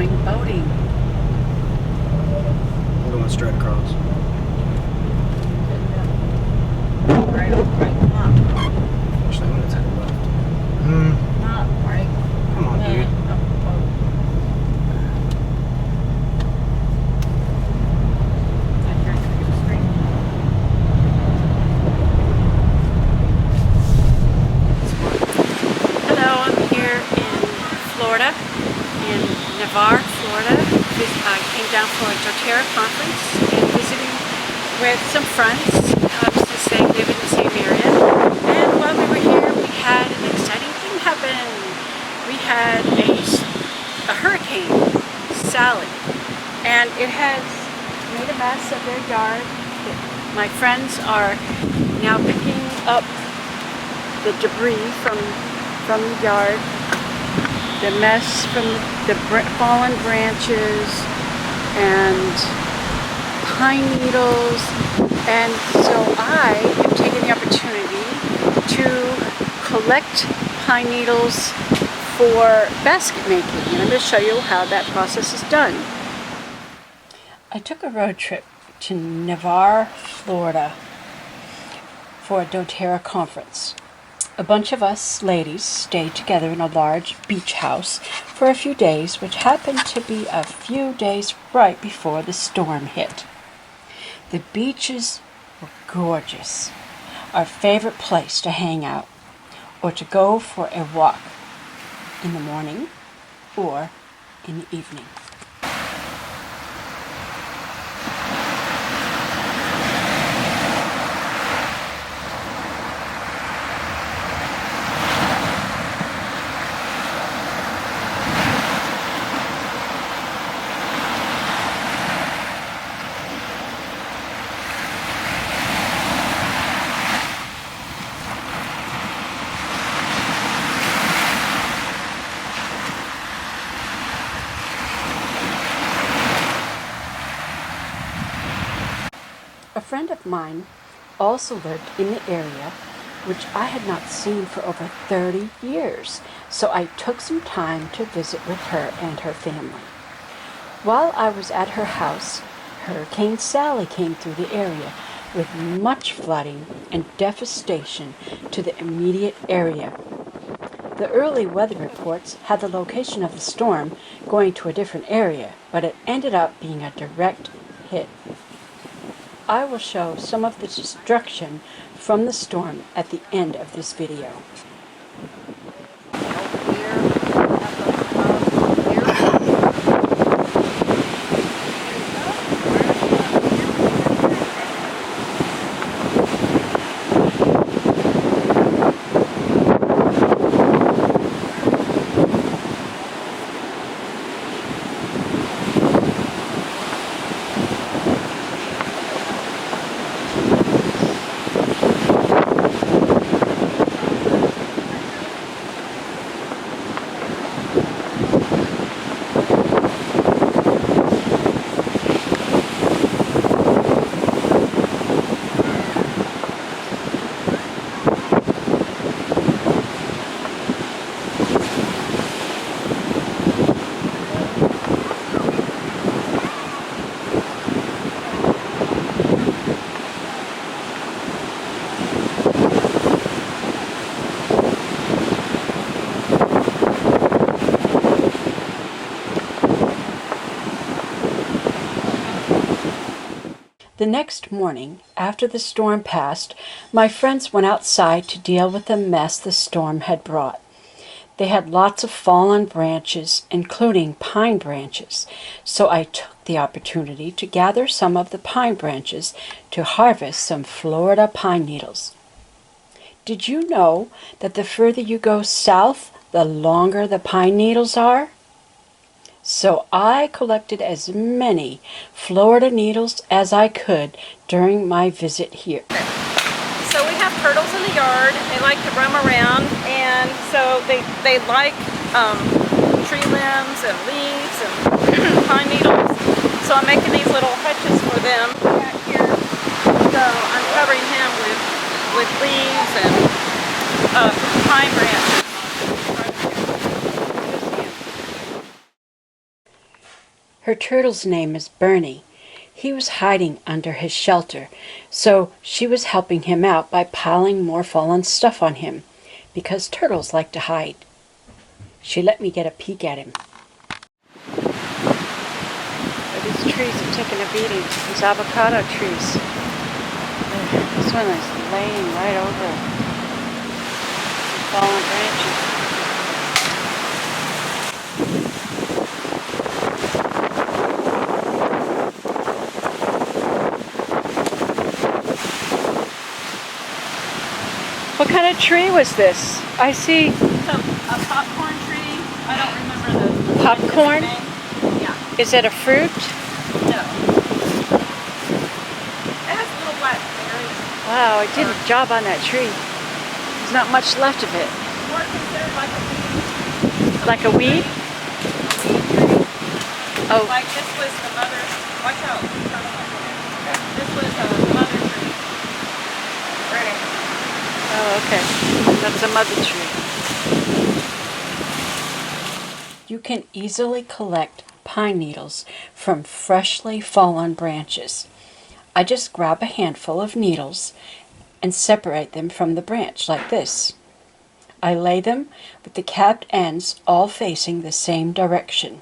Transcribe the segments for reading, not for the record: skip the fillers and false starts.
going boating. We're going straight across. Right, come on. Actually, I'm going to take a left. Not right. Come on, dude. Hello, I'm here in Florida, in Navarre, Florida. I came down for a doTERRA conference and visiting with some friends, since they live in the same area. And while we were here, we had an exciting thing happen. We had a hurricane, Sally, and it has made a mess of their yard. My friends are now picking up the debris from the yard, the mess from the fallen branches and pine needles, and so I am taking the opportunity to collect pine needles for basket making, and I'm going to show you how that process is done. I took a road trip to Navarre, Florida for a doTERRA conference. A bunch of us ladies stayed together in a large beach house for a few days, which happened to be a few days right before the storm hit. The beaches were gorgeous, our favorite place to hang out or to go for a walk in the morning or in the evening. A friend of mine also lived in the area, which I had not seen for over 30 years, so I took some time to visit with her and her family. While I was at her house, Hurricane Sally came through the area with much flooding and devastation to the immediate area. The early weather reports had the location of the storm going to a different area, but it ended up being a direct hit. I will show some of the destruction from the storm at the end of this video. The next morning, after the storm passed, my friends went outside to deal with the mess the storm had brought. They had lots of fallen branches, including pine branches, so I took the opportunity to gather some of the pine branches to harvest some Florida pine needles. Did you know that the further you go south, the longer the pine needles are? So I collected as many Florida needles as I could during my visit here. So we have turtles in the yard. They like to roam around, and so they like tree limbs and leaves and pine needles. So I'm making these little hutches for them back here. So I'm covering him with leaves and pine branches. Her turtle's name is Bernie. He was hiding under his shelter, so she was helping him out by piling more fallen stuff on him, because turtles like to hide. She let me get a peek at him. These trees have taken a beating, these avocado trees. This one is laying right over some fallen branches. What kind of tree was this? I see A popcorn tree. I don't remember the popcorn. name. Yeah. Is it a fruit? No. It has little black berries. Wow, I did a job on that tree. There's not much left of it. More considered like a weed. Like a weed? Oh, Like this was the mother. Watch out. This was the mother tree. Ready. oh, okay. That's a mother tree. You can easily collect pine needles from freshly fallen branches. I just grab a handful of needles and separate them from the branch like this. I lay them with the capped ends all facing the same direction.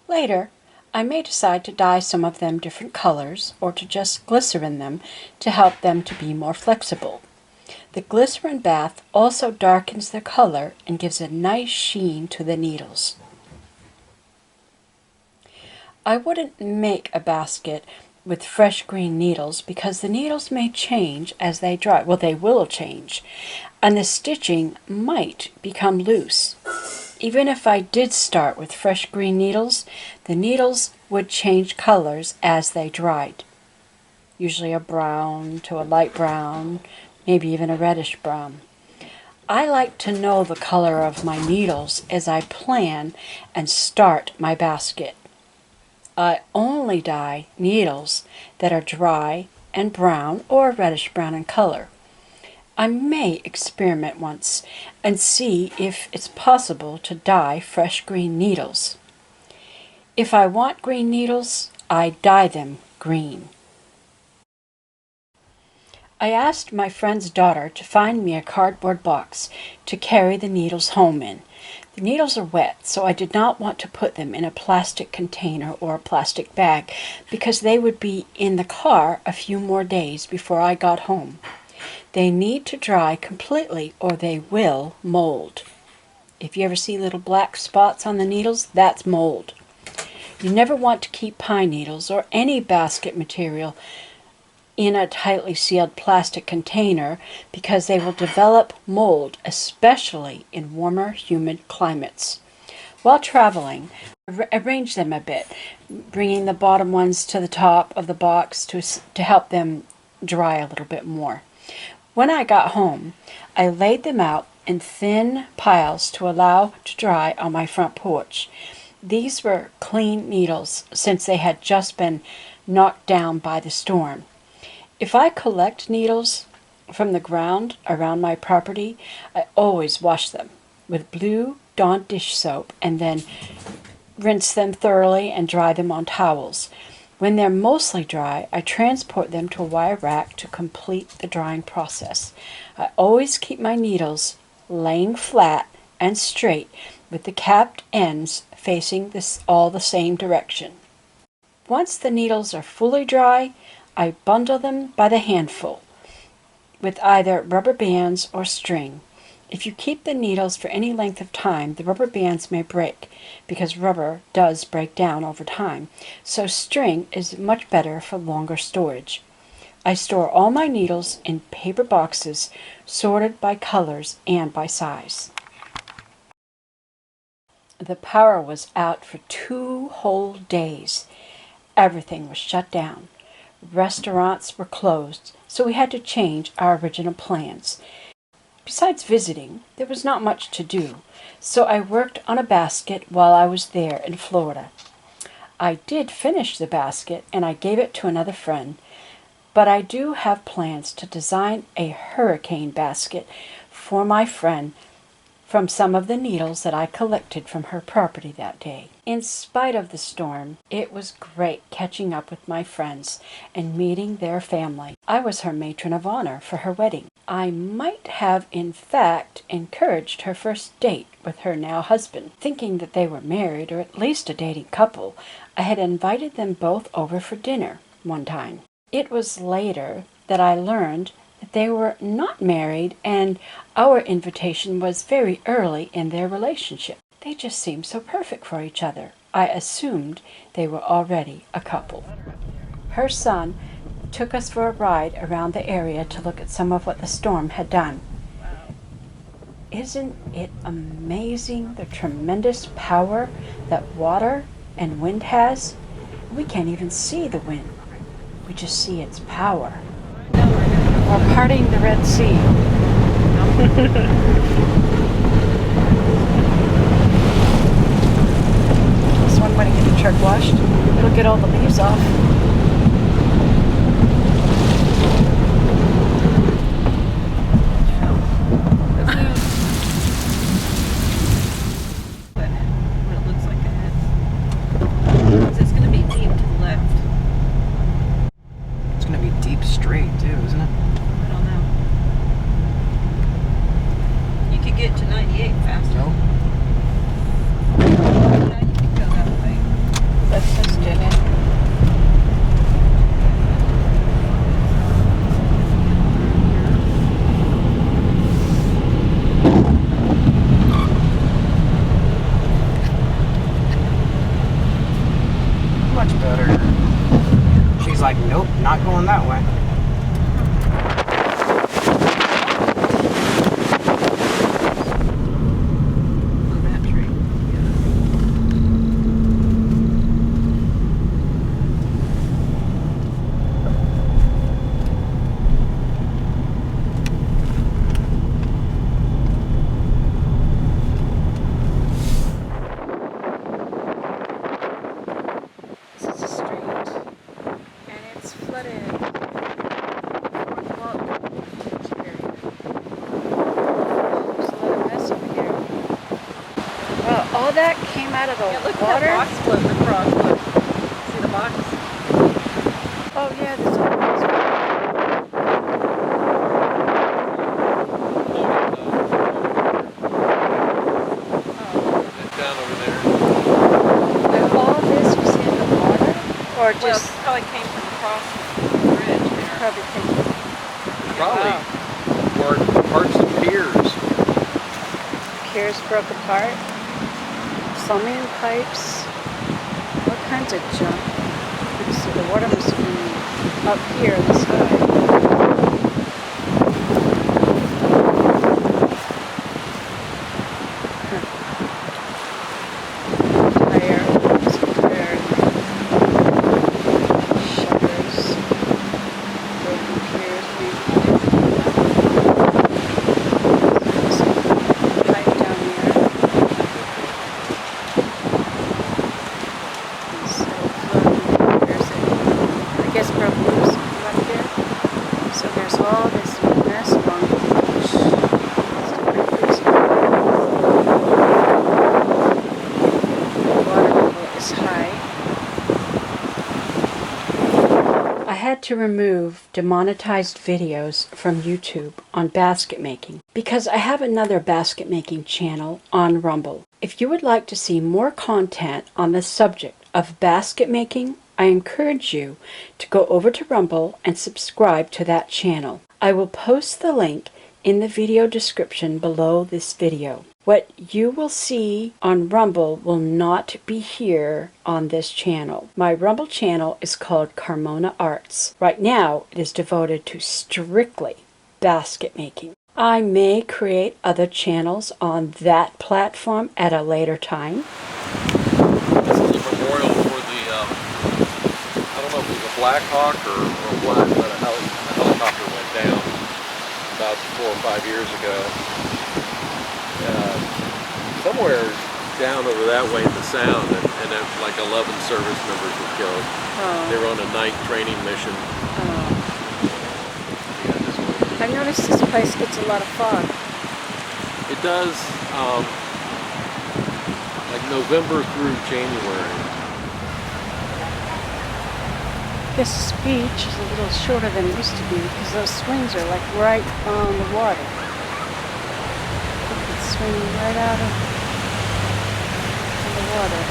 Later, I may decide to dye some of them different colors or to just glycerin them to help them to be more flexible. The glycerin bath also darkens their color and gives a nice sheen to the needles. I wouldn't make a basket with fresh green needles because the needles may change as they dry. Well, they will change, and the stitching might become loose. Even if I did start with fresh green needles, the needles would change colors as they dried. Usually a brown to a light brown, maybe even a reddish brown. I like to know the color of my needles as I plan and start my basket. I only dye needles that are dry and brown or reddish brown in color. I may experiment once and see if it's possible to dye fresh green needles. If I want green needles, I dye them green. I asked my friend's daughter to find me a cardboard box to carry the needles home in. The needles are wet, so I did not want to put them in a plastic container or a plastic bag because they would be in the car a few more days before I got home. They need to dry completely or they will mold. If you ever see little black spots on the needles, that's mold. You never want to keep pine needles or any basket material in a tightly sealed plastic container because they will develop mold, especially in warmer, humid climates. While traveling, arrange them a bit, bringing the bottom ones to the top of the box to help them dry a little bit more. When I got home, I laid them out in thin piles to allow to dry on my front porch. These were clean needles since they had just been knocked down by the storm. If I collect needles from the ground around my property, I always wash them with blue Dawn dish soap and then rinse them thoroughly and dry them on towels. When they're mostly dry, I transport them to a wire rack to complete the drying process. I always keep my needles laying flat and straight with the capped ends facing all the same direction. Once the needles are fully dry, I bundle them by the handful with either rubber bands or string. If you keep the needles for any length of time, the rubber bands may break because rubber does break down over time, so string is much better for longer storage. I store all my needles in paper boxes sorted by colors and by size. The power was out for 2 whole days. Everything was shut down. Restaurants were closed, so we had to change our original plans. Besides visiting, there was not much to do, so I worked on a basket while I was there in Florida. I did finish the basket and I gave it to another friend, but I do have plans to design a hurricane basket for my friend from some of the needles that I collected from her property that day. In spite of the storm, it was great catching up with my friends and meeting their family. I was her matron of honor for her wedding. I might have, in fact, encouraged her first date with her now husband. Thinking that they were married, or at least a dating couple, I had invited them both over for dinner one time. It was later that I learned that they were not married, and our invitation was very early in their relationship. They just seemed so perfect for each other. I assumed they were already a couple. Her son took us for a ride around the area to look at some of what the storm had done. Isn't it amazing the tremendous power that water and wind has? We can't even see the wind. We just see its power. We're parting the Red Sea. This one way to get the truck washed. It'll get all the leaves off. What it looks like ahead. It's going to be deep to the left. It's gonna be deep straight too, isn't it? I don't know. You could get to 98 faster. No. Yeah, you could go that way. Let's just do it. Much better. She's like, nope, not going that way. On that tree. This is a street, and it's flooded. There's a lot of mess over here. Well, all that came out of the Yeah, look water. at that box floating across. Look. See the box? Oh yeah, there's a Down over there. And all this was in the water, or Well, just it probably came from across the bridge there. probably taken. Probably were parts of piers. Piers broke apart, plumbing pipes, all kinds of junk. Let's see, the water must have been up here on the side. Tire, there. Shutters, broken piers, pipe down here. I guess broke loose right there. So there's all this mess along the beach. The water level is high. I had to remove demonetized videos from YouTube on basket making because I have another basket making channel on Rumble. If you would like to see more content on the subject of basket making, I encourage you to go over to Rumble and subscribe to that channel. I will post the link in the video description below this video. What you will see on Rumble will not be here on this channel. My Rumble channel is called Carmona Arts. Right now, it is devoted to strictly basket making. I may create other channels on that platform at a later time. This is a memorial for the, I don't know if it was a Black Hawk or what, but a helicopter went down about 4 or 5 years ago. Somewhere down over that way in the Sound, and like 11 service members were killed. Oh. They were on a night training mission. I've noticed this place gets a lot of fog. It does. like November through January. This beach is a little shorter than it used to be because those swings are like right on the water. You can swing right out of the water.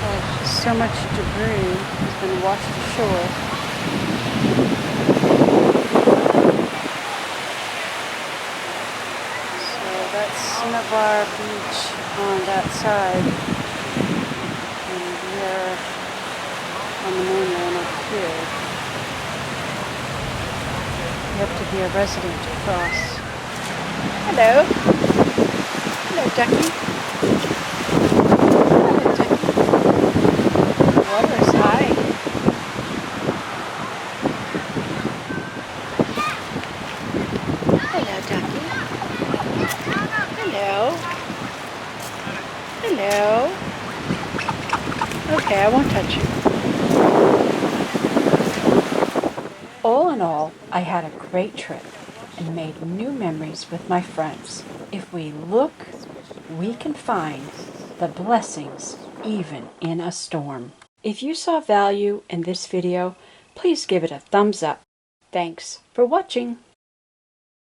Oh, so much debris has been washed ashore. So that's Navarre Beach on that side. And we're on the mainland up here. You have to be a resident to cross. Hello. Hello, ducky. Hello, ducky. The water is high. Hello, ducky. Hello. Hello. Okay, I won't touch you. All in all, I had a great trip and made new memories with my friends. If we look, we can find the blessings even in a storm. If you saw value in this video, please give it a thumbs up. Thanks for watching.